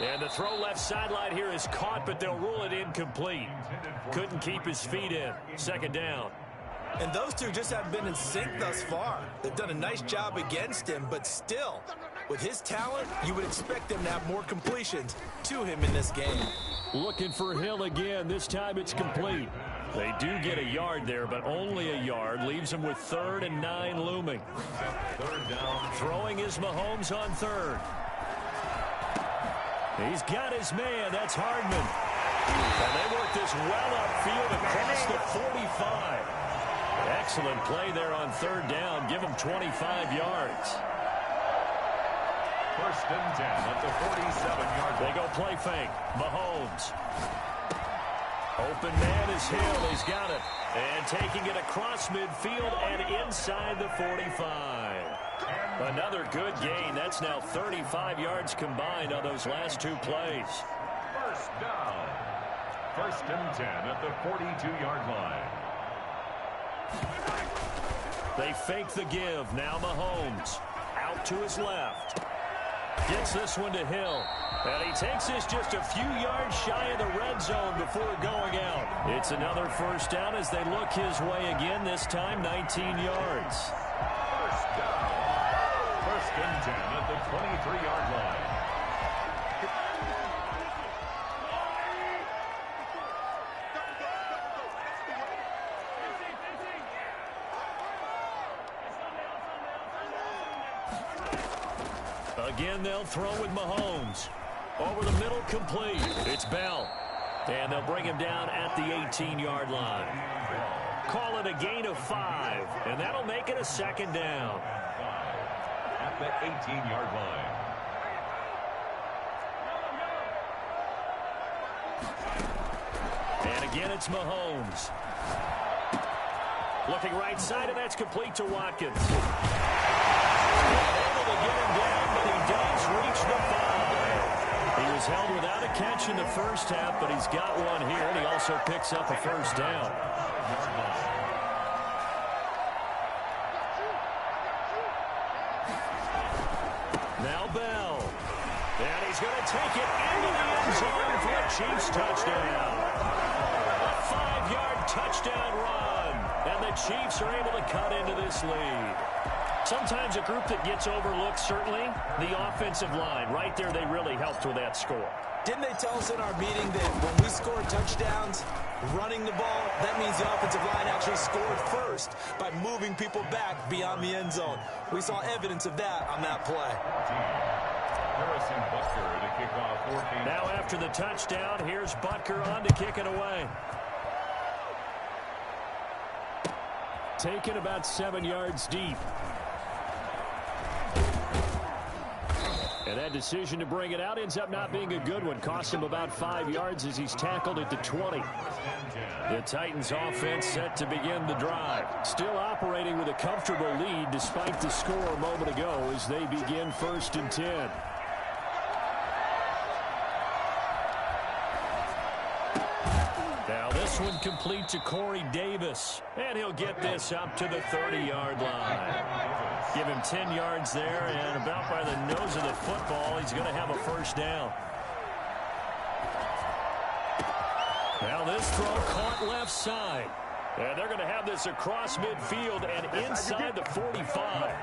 And the throw left sideline here is caught, but they'll rule it incomplete. Couldn't keep his feet in. 2nd down. And those two just haven't been in sync thus far. They've done a nice job against him, but still, with his talent, you would expect them to have more completions to him in this game. Looking for Hill again. This time it's complete. They do get a yard there, but only a yard. Leaves them with 3rd and 9 looming. 3rd down. Throwing is Mahomes on 3rd. He's got his man. That's Hardman. And they work this well upfield across the 45. Excellent play there on 3rd down. Give them 25 yards. 1st and 10 at the 47-yard line. They go play fake. Mahomes. Open man is Hill. He's got it. And taking it across midfield and inside the 45. Another good gain. That's now 35 yards combined on those last 2 plays. 1st down. 1st and 10 at the 42-yard line. They fake the give. Now Mahomes. Out to his left. Gets this one to Hill. And he takes this just a few yards shy of the red zone before going out. It's another 1st down as they look his way again, this time 19 yards. 1st down. 1st and 10 at the 23-yard line. Again, they'll throw with Mahomes. Over the middle, complete. It's Bell. And they'll bring him down at the 18-yard line. Call it a gain of 5. And that'll make it a 2nd down. At the 18-yard line. And again, it's Mahomes. Looking right side, and that's complete to Watkins. Able to get him down, but he does reach the 5. He was held without a catch in the first half, but he's got one here, and he also picks up a first down. Now Bell. And he's going to take it into the end zone for a Chiefs touchdown. A 5-yard touchdown run. And the Chiefs are able to cut into this lead. Sometimes a group that gets overlooked, certainly, the offensive line. Right there, they really helped with that score. Didn't they tell us in our meeting that when we score touchdowns, running the ball, that means the offensive line actually scored first by moving people back beyond the end zone. We saw evidence of that on that play. Harrison Butker to kick off 14. Now after the touchdown, here's Butker on to kick it away. Taken about 7 yards deep. And that decision to bring it out ends up not being a good one. Cost him about 5 yards as he's tackled at the 20. The Titans offense set to begin the drive. Still operating with a comfortable lead despite the score a moment ago as they begin 1st and 10. Now this one complete to Corey Davis. And he'll get this up to the 30-yard line. Give him 10 yards there, and about by the nose of the football, he's going to have a first down. Now this throw caught left side. And they're going to have this across midfield and inside the 45.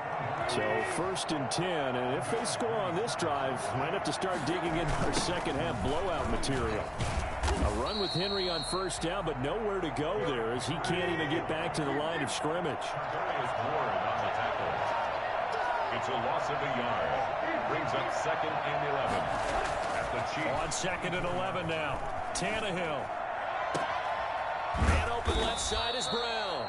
So 1st and 10, and if they score on this drive, might have to start digging into their second half blowout material. A run with Henry on first down, but nowhere to go there as he can't even get back to the line of scrimmage. It's a loss of a yard. Brings up 2nd and 11. At the Chiefs. On 2nd and 11 now. Tannehill. And open left side is Brown.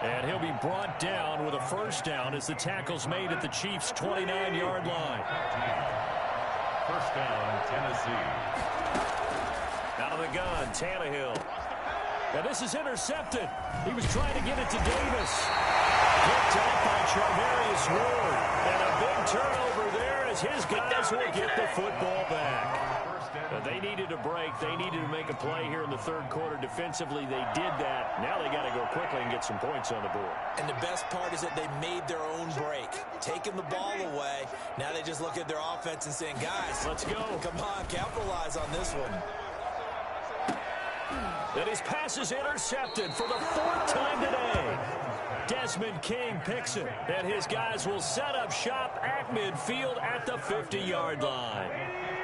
And he'll be brought down with a first down as the tackle's made at the Chiefs' 29-yard line. First down, Tennessee. Out of the gun, Tannehill. And this is intercepted. He was trying to get it to Davis. Picked up by Charvarius Ward. And a big turnover there as his guys will get the football back. They needed a break. They needed to make a play here in the 3rd quarter. Defensively, they did that. Now they got to go quickly and get some points on the board. And the best part is that they made their own break. Taking the ball away. Now they just look at their offense and saying, guys, let's go. Come on, capitalize on this one. And his pass is intercepted for the 4th time today. Desmond King picks it, and his guys will set up shop at midfield at the 50-yard line.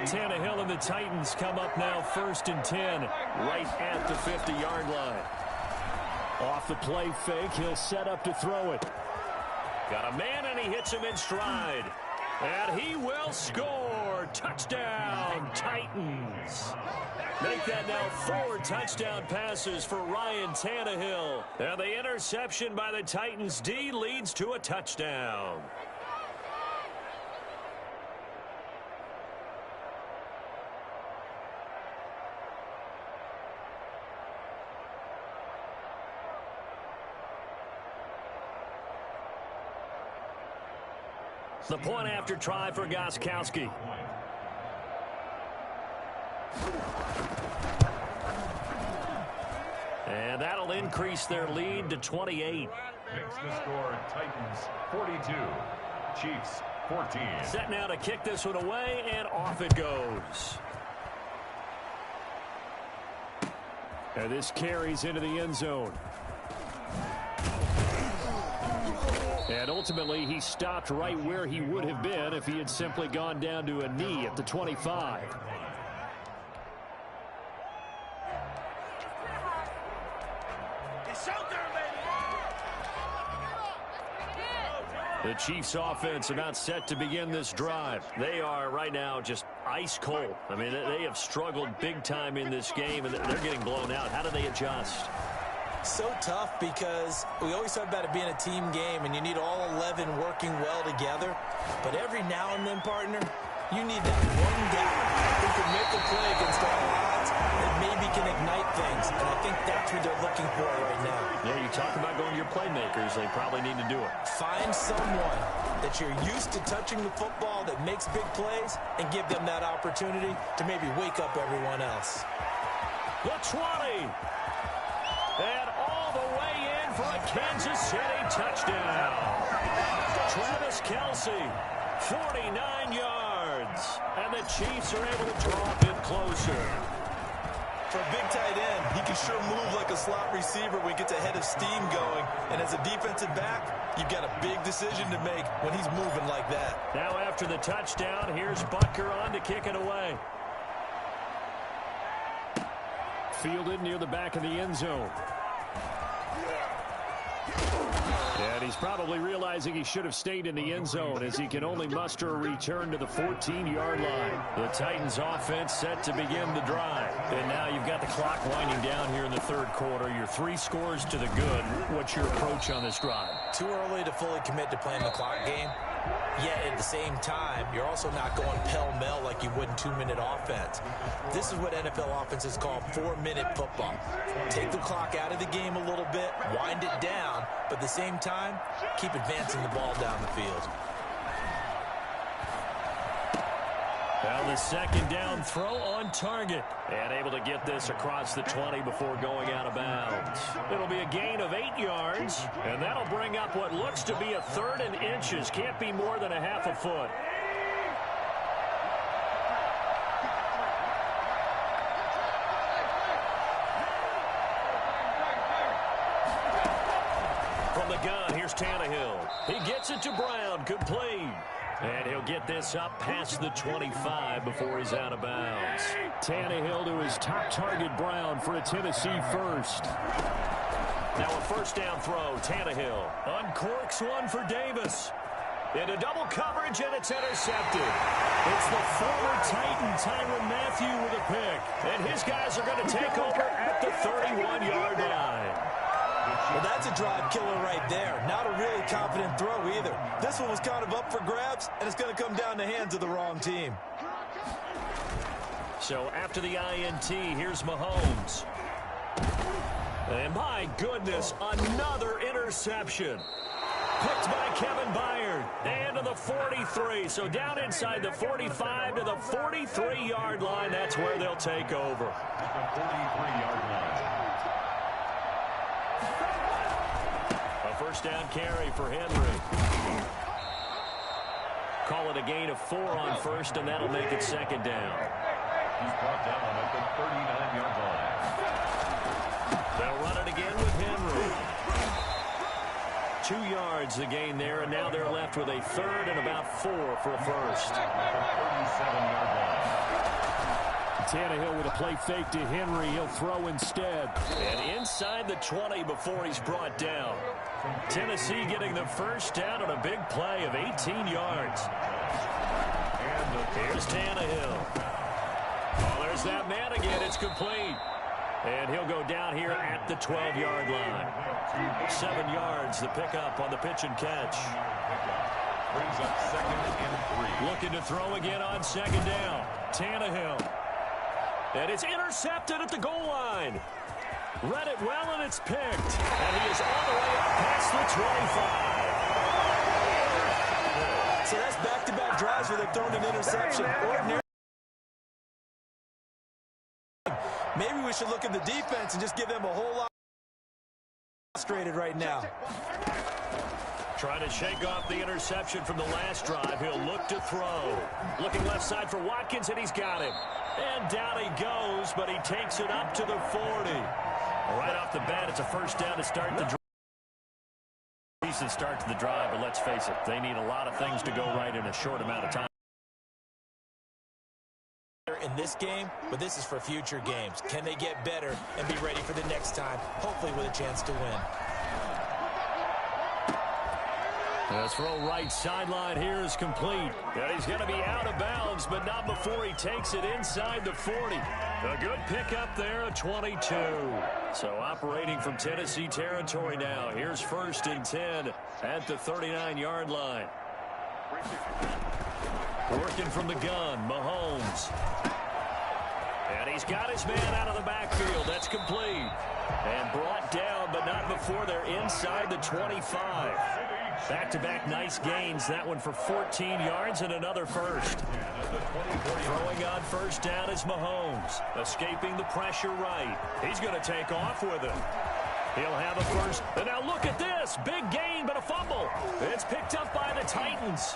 Tannehill and the Titans come up now 1st and 10, right at the 50-yard line. Off the play fake, he'll set up to throw it. Got a man, and he hits him in stride. And he will score. Touchdown, Titans. Make that now 4 touchdown passes for Ryan Tannehill. And the interception by the Titans D leads to a touchdown. The point after try for Gostkowski. And that'll increase their lead to 28. Makes the score Titans 42, Chiefs 14. Set now to kick this one away, and off it goes. And this carries into the end zone. And ultimately, he stopped right where he would have been if he had simply gone down to a knee at the 25. The Chiefs offense about set to begin this drive. They are right now just ice cold. I mean, they have struggled big time in this game, and they're getting blown out. How do they adjust? So tough because we always talk about it being a team game, and you need all 11 working well together. But every now and then, partner, you need that one guy who can make a play against all odds that maybe can ignite things. And I think that's what they're looking for right now. Yeah, you talk about going to your playmakers. They probably need to do it. Find someone that you're used to touching the football that makes big plays and give them that opportunity to maybe wake up everyone else. The 20. And all the way in for a Kansas City touchdown. Travis Kelce, 49 yards. And the Chiefs are able to draw a bit closer. For a big tight end, he can sure move like a slot receiver when he gets a head of steam going. And as a defensive back, you've got a big decision to make when he's moving like that. Now after the touchdown, here's Butker on to kick it away. Fielded near the back of the end zone. And he's probably realizing he should have stayed in the end zone as he can only muster a return to the 14-yard line. The Titans offense set to begin the drive. And now you've got the clock winding down here in the third quarter. You're 3 scores to the good. What's your approach on this drive? Too early to fully commit to playing the clock game. Yet at the same time, you're also not going pell-mell like you would in 2-minute offense. This is what NFL offenses call 4-minute football. Take the clock out of the game a little bit, wind it down, but at the same time, keep advancing the ball down the field. Well, the second down throw on target. And able to get this across the 20 before going out of bounds. It'll be a gain of 8 yards, and that'll bring up what looks to be a 3rd and inches. Can't be more than a half a foot. From the gun, here's Tannehill. He gets it to Brown, complete. And he'll get this up past the 25 before he's out of bounds. Tannehill to his top target, Brown, for a Tennessee first. Now a first down throw, Tannehill. Uncorks one for Davis. Into double coverage, and it's intercepted. It's the former Titan, Tyrann Mathieu, with a pick. And his guys are going to take over at the 31-yard line. Well, that's a drive killer right there. Not a really confident throw either. This one was kind of up for grabs, and it's going to come down the hands of the wrong team. So after the INT, here's Mahomes. And my goodness, another interception. Picked by Kevin Byard. And to the 43. So down inside the 45 to the 43-yard line. That's where they'll take over. At the 43-yard line. First down carry for Henry. Call it a gain of 4 on first, and that'll make it second down. He's brought down at the 39-yard line. They'll run it again with Henry. 2 yards the gain there, and now they're left with a 3rd and about 4 for a first. At the 37-yard line. Tannehill with a play fake to Henry. He'll throw instead. And inside the 20 before he's brought down. Tennessee getting the first down on a big play of 18 yards. Here's Tannehill. Oh, there's that man again. It's complete. And he'll go down here at the 12-yard line. 7 yards, the pickup on the pitch and catch. Brings up 2nd and 3. Looking to throw again on second down. Tannehill. And it's intercepted at the goal line. Read it well, and it's picked. And he is all the way up past the 25. So that's back-to-back drives where they've thrown an interception. Ordinary. Maybe we should look at the defense and just give them a whole lot frustrated right now. Trying to shake off the interception from the last drive. He'll look to throw. Looking left side for Watkins, and he's got him. And down he goes, but he takes it up to the 40. Right off the bat, it's a first down to start the drive. Decent start to the drive, but let's face it, they need a lot of things to go right in a short amount of time. In this game, but this is for future games. Can they get better and be ready for the next time, hopefully with a chance to win? The throw right sideline here is complete. And he's going to be out of bounds, but not before he takes it inside the 40. A good pickup there, a 22. So operating from Tennessee territory now. Here's 1st and 10 at the 39-yard line. Working from the gun, Mahomes. And he's got his man out of the backfield. That's complete. And brought down, but not before they're inside the 25. Back-to-back nice gains. That one for 14 yards and another first. Throwing on first down is Mahomes. Escaping the pressure right. He's going to take off with it. He'll have a first. And now look at this. Big gain, but a fumble. It's picked up by the Titans.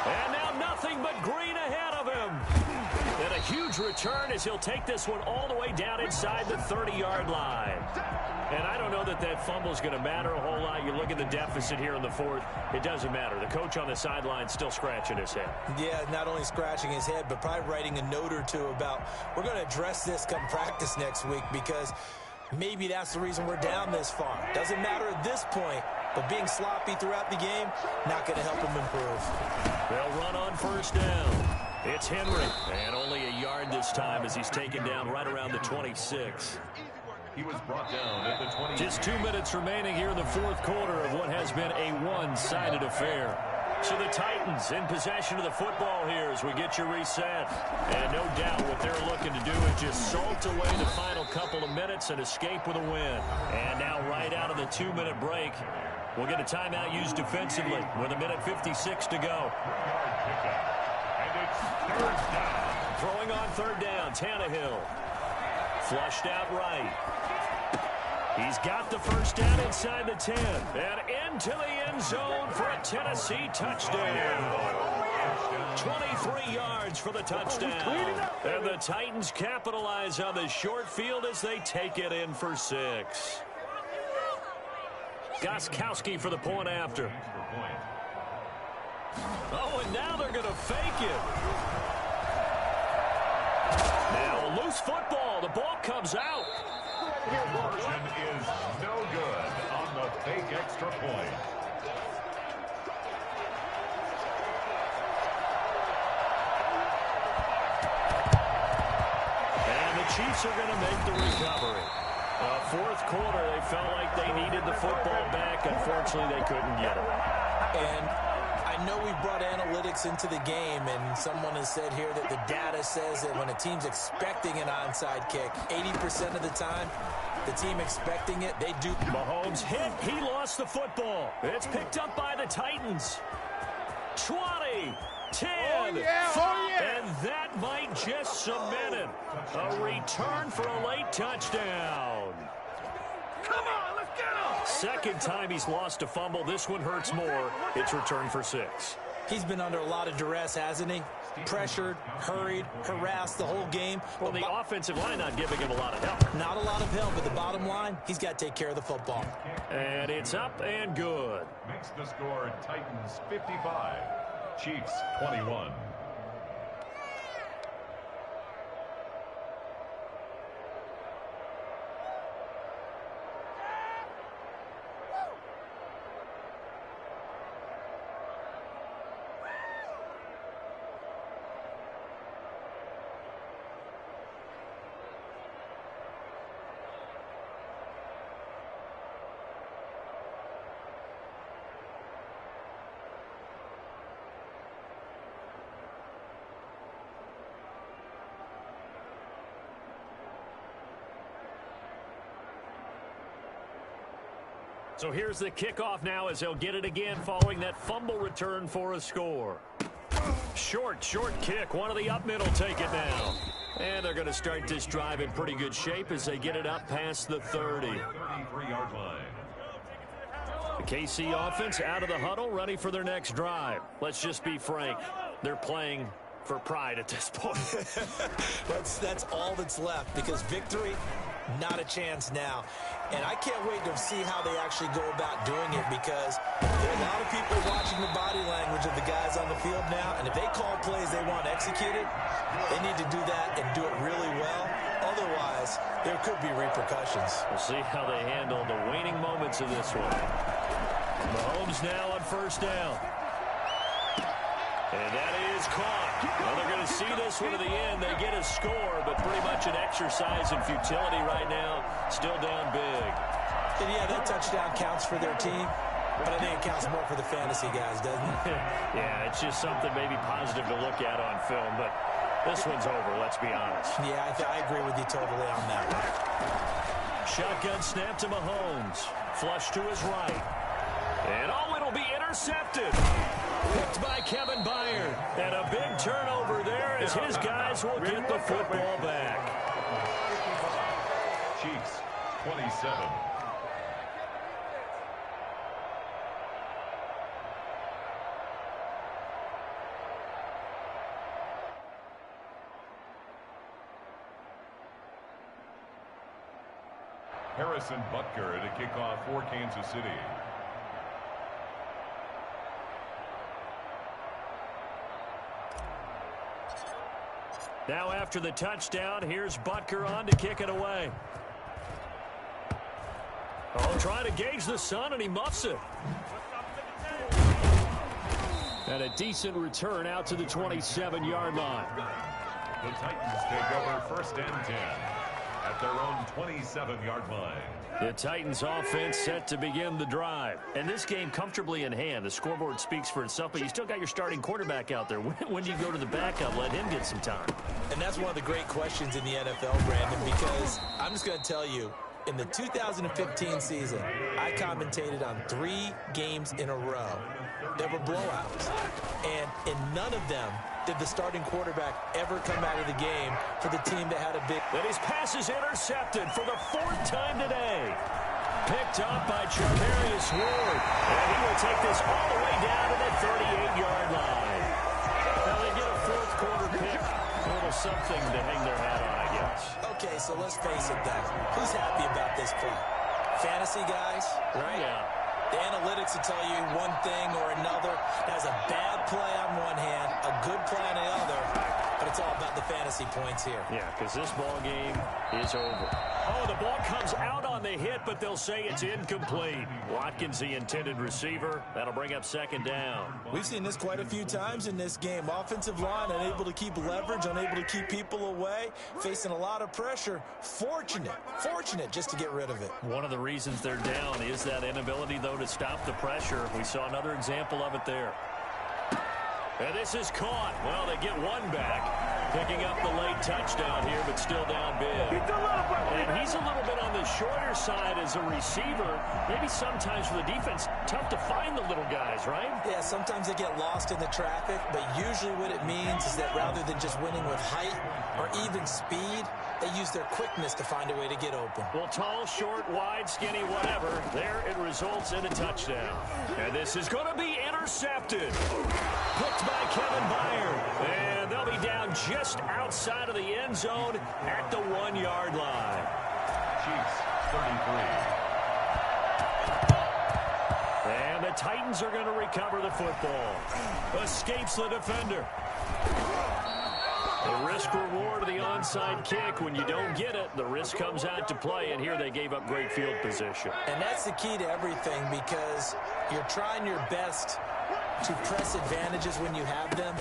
And now nothing but green ahead of him. And a huge return as he'll take this one all the way down inside the 30-yard line. And I don't know that that fumble is going to matter a whole lot. You look at the deficit here in the fourth. It doesn't matter. The coach on the sideline still scratching his head. Yeah, not only scratching his head, but probably writing a note or two about we're going to address this come practice next week because maybe that's the reason we're down this far. Doesn't matter at this point, but being sloppy throughout the game, not going to help him improve. They'll run on first down. It's Henry, and only a yard this time as he's taken down right around the 26. He was brought down at the 20. Just 2 minutes remaining here in the fourth quarter of what has been a one-sided affair. So the Titans in possession of the football here as we get you reset. And no doubt what they're looking to do is just salt away the final couple of minutes and escape with a win. And now right out of the 2-minute break, we'll get a timeout used defensively with 1:56 to go. And it's third down. Throwing on third down, Tannehill. Flushed out right. He's got the first down inside the 10. And into the end zone for a Tennessee touchdown. 23 yards for the touchdown. And the Titans capitalize on the short field as they take it in for 6. Gostkowski for the point after. Oh, and now they're going to fake it. Now a loose football. The ball comes out. Conversion is no good on the fake extra point. And the Chiefs are going to make the recovery. Fourth quarter, they felt like they needed the football back. Unfortunately, they couldn't get it. And I know we brought analytics into the game, and someone has said here that the data says that when a team's expecting an onside kick, 80% of the time, the team expecting it, they do. Mahomes hit. He lost the football. It's picked up by the Titans. 20, 10, and that might just cement it. A return for a late touchdown. Come on, let's get him! Second time he's lost a fumble. This one hurts more. It's returned for 6. He's been under a lot of duress, hasn't he? Pressured, hurried, harassed the whole game. Well, the offensive line not giving him a lot of help. Not a lot of help, but the bottom line, he's got to take care of the football. And it's up and good. Makes the score Titans 55, Chiefs 21. So here's the kickoff now as they'll get it again following that fumble return for a score. Short kick. One of the up middle take it now. And they're going to start this drive in pretty good shape as they get it up past the 30. 33-yard line. The KC offense out of the huddle, ready for their next drive. Let's just be frank. They're playing for pride at this point. That's all that's left because victory, not a chance now. And I can't wait to see how they actually go about doing it because there are a lot of people watching the body language of the guys on the field now. And if they call plays they want executed, they need to do that and do it really well. Otherwise, there could be repercussions. We'll see how they handle the waning moments of this one. Mahomes now on first down. And that is caught. Well, they're going to see this one to the end. They get a score, but pretty much an exercise in futility right now. Still down big. And yeah, that touchdown counts for their team. But I think it counts more for the fantasy guys, doesn't it? Yeah, it's just something maybe positive to look at on film, but this one's over, let's be honest. Yeah, I agree with you totally on that one. Shotgun snap to Mahomes. Flush to his right. And it'll be intercepted. Picked by Kevin Byard. And a big turnover there as his guys will get the football back. Chiefs, 27. Harrison Butker to kick off for Kansas City. Now after the touchdown, here's Butker on to kick it away. Oh, trying to gauge the sun, and he muffs it. And a decent return out to the 27-yard line. The Titans take over 1st and 10 at their own 27-yard line. The Titans offense set to begin the drive. And this game comfortably in hand. The scoreboard speaks for itself, but you still got your starting quarterback out there. When do you go to the backup, let him get some time? And that's one of the great questions in the NFL, Brandon, because I'm just going to tell you, in the 2015 season, I commentated on 3 games in a row that were blowouts. And in none of them did the starting quarterback ever come out of the game for the team that had a big... And his pass is intercepted for the 4th time today. Picked up by Charvarius Ward. And he will take this all the way down to the 38-yard line. Now they get a 4th quarter pick. A little something to hang their hat on, I guess. Okay, so let's face it then. Who's happy about this play? Fantasy guys, right? Yeah. The analytics will tell you one thing or another. That's a bad play on one hand, a good play on the other, but it's all about the fantasy points here. Yeah, because this ball game is over. Oh, the ball comes out on the hit, but they'll say it's incomplete. Watkins, the intended receiver. That'll bring up 2nd down. We've seen this quite a few times in this game. Offensive line unable to keep leverage, unable to keep people away, facing a lot of pressure. Fortunate just to get rid of it. One of the reasons they're down is that inability, though, to stop the pressure. We saw another example of it there. And this is caught. Well, they get one back. Picking up the late touchdown here, but still down big. And he's a little bit on the shorter side as a receiver. Maybe sometimes for the defense, tough to find the little guys, right? Yeah, sometimes they get lost in the traffic, but usually what it means is that rather than just winning with height or even speed, they use their quickness to find a way to get open. Well, tall, short, wide, skinny, whatever. There it results in a touchdown. And this is going to be intercepted. Picked by Kevin Byard. And they'll be down just outside of the end zone at the 1-yard line. Chiefs, 33. And the Titans are going to recover the football. Escapes the defender. The risk-reward of the onside kick. When you don't get it, the risk comes out to play, and here they gave up great field position. And that's the key to everything, because you're trying your best to press advantages when you have them,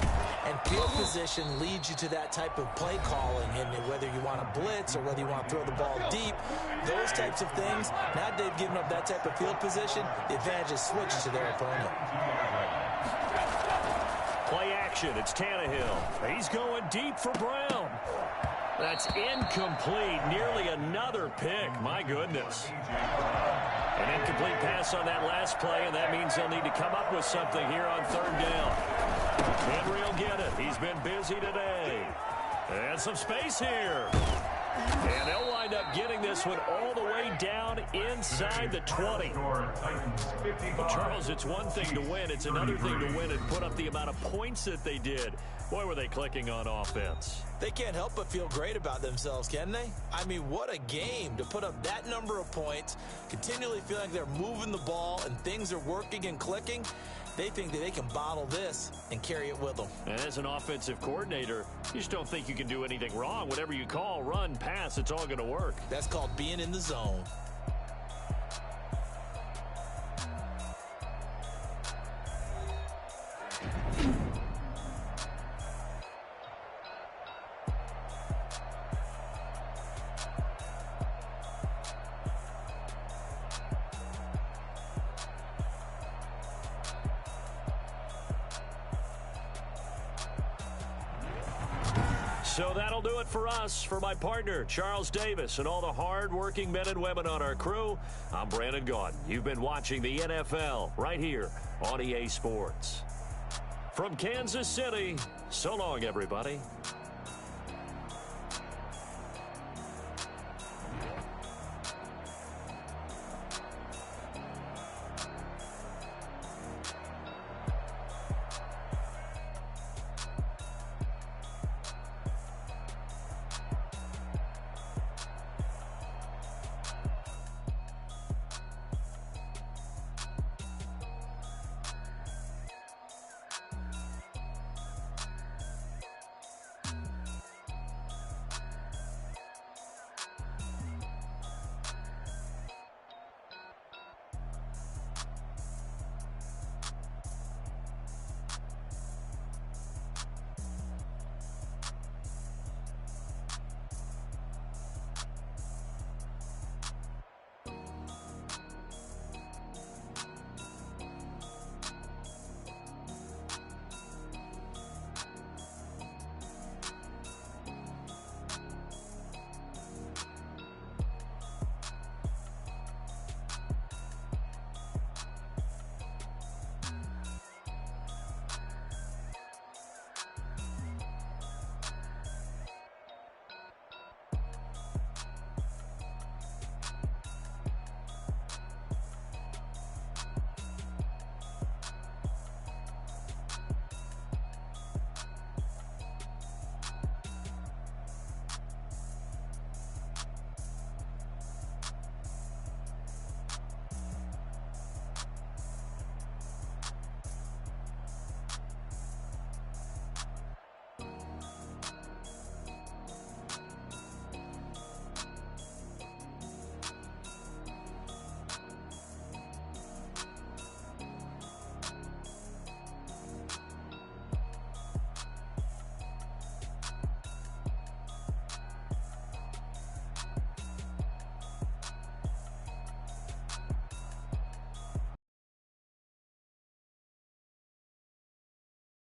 and field position leads you to that type of play calling, and whether you want to blitz or whether you want to throw the ball deep, those types of things. Now they've given up that type of field position, the advantage is switched to their opponent. Play action, it's Tannehill. He's going deep for Brown. That's incomplete, nearly another pick, my goodness. An incomplete pass on that last play, and that means they'll need to come up with something here on 3rd down. Henry will get it. He's been busy today. And some space here. And they'll wind up getting this one all the way down inside the 20. Well, Charles, it's one thing to win. It's another thing to win and put up the amount of points that they did. Boy, were they clicking on offense. They can't help but feel great about themselves, can they? I mean, what a game to put up that number of points, continually feel like they're moving the ball and things are working and clicking. They think that they can bottle this and carry it with them. And as an offensive coordinator, you just don't think you can do anything wrong. Whatever you call, run, pass, it's all going to work. That's called being in the zone. So that'll do it for us. For my partner, Charles Davis, and all the hard-working men and women on our crew, I'm Brandon Gaudin. You've been watching the NFL right here on EA Sports. From Kansas City, so long, everybody.